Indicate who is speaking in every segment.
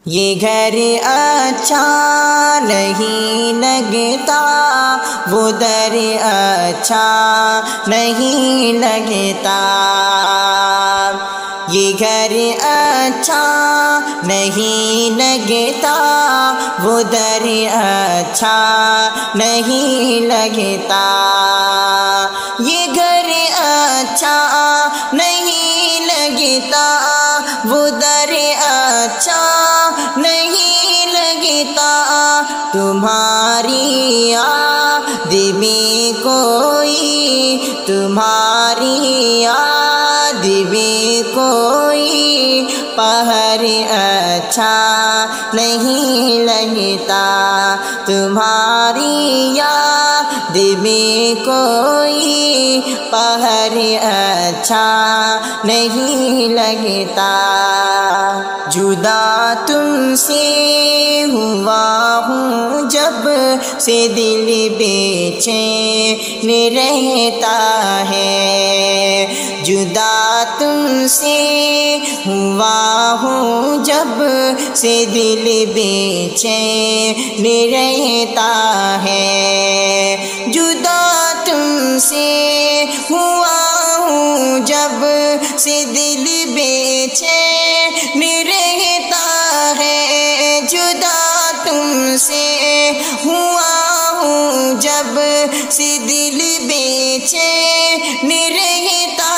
Speaker 1: یہ گھر اچھا نہیں لگتا، وہ در اچھا نہیں لگتا۔ یہ گھر اچھا نہیں لگتا، وہ در اچھا نہیں لگتا۔ یہ گھر اچھا نہیں لگتا، وہ در اچھا نہیں لگتا۔ تمہاری یاد میں کوئی، تمہاری یاد میں کوئی پہر اچھا نہیں لگتا۔ تمہاری یاد میں کوئی پہر اچھا نہیں لگتا۔ جدا تم سے ہوا ہوں جب سے دل بے چین رہتا ہے۔ جدا تم سے ہوا ہوں جب سے دل بے چین رہتا ہے۔ جدا تم سے ہوا ہوں جب سے دل بے چین رہتا ہے۔ جدا تم سے ہوا ہوں جب سے دل بے چین رہتا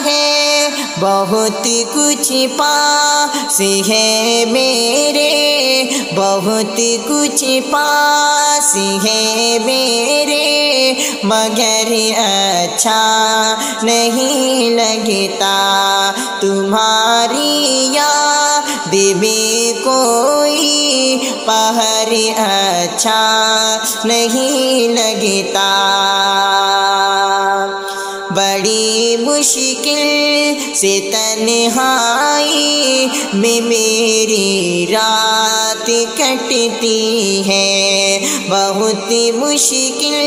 Speaker 1: ہے۔ بہت کچھ پاس ہے میرے، بہت کچھ پاس ہے میرے، مگر اچھا نہیں لگتا۔ تمہاری یاد میں کوئی پہر اچھا نہیں لگتا۔ بڑی مشکل سے تنہائی میں میری رات کٹتی ہے۔ بہت مشکل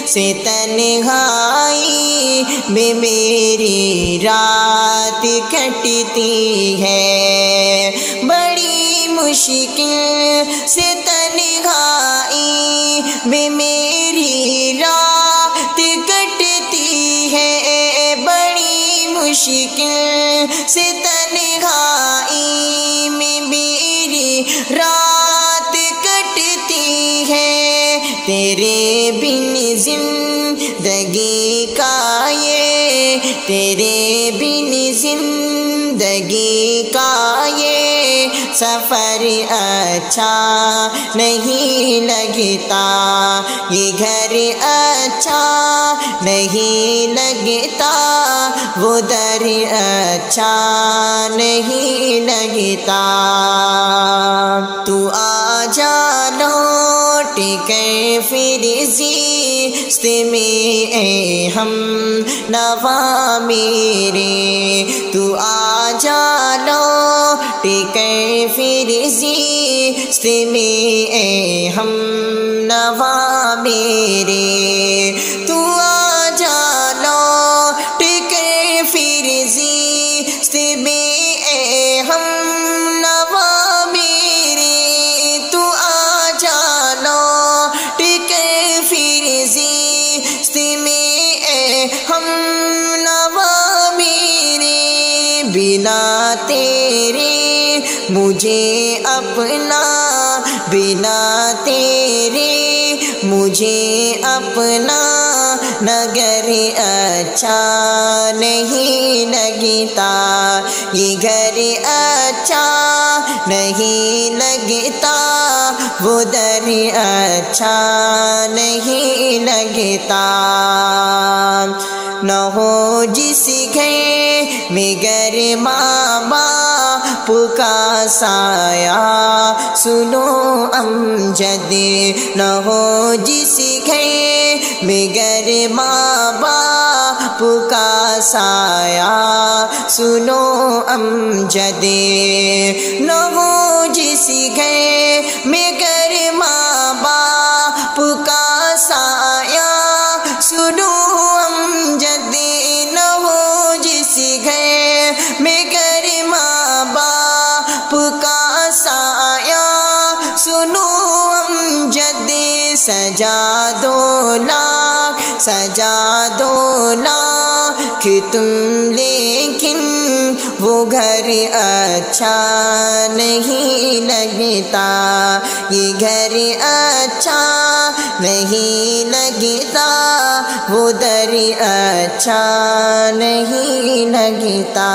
Speaker 1: سے تنہائی میں میری رات کٹتی ہے۔ بڑی مشکل سے تنہائی میں میری رات کٹتی ہے۔ بڑی مشکل سے تنہائی میں میری رات کٹتی ہے۔ تیرے بن زندگی کا یہ، تیرے بن زندگی کا یہ سفر اچھا نہیں لگتا۔ یہ گھر اچھا نہیں لگتا، وہ در اچھا نہیں لگتا۔ تو آ جا لوٹ کر پھر زیست میں اے ہم نوا میرے۔ تو آ جا لوٹ کر پھر زیست میں اے ہم نوا میرے۔ تو آ جا لوٹ کر پھر زیست میں اے ہم نوا میرے۔ تو آ جا لوٹ کر پھر زیست میں اے ہم نوا میرے۔ بنا تیرے مجھے اپنا، بنا تیرے مجھے اپنا نگر اچھا نہیں لگتا۔ یہ گھر اچھا نہیں لگتا، وہ در اچھا نہیں لگتا۔ نہ ہو جس گھر میں گر ماں باپ کا سایہ سنو امجد۔ نہ ہو جس گھر میں گر ماں باپ کا سایہ سنو امجد۔ نہ ہو جس گھر میں گر ماں باپ کا سایہ سنو امجد۔ نہ ہو جس گھر میں گر ماں باپ کا سایہ سنو امجد سجا دو لاکھ تم، لیکن وہ گھر اچھا نہیں لگتا، یہ گھر اچھا نہیں لگتا، وہ در اچھا نہیں لگتا۔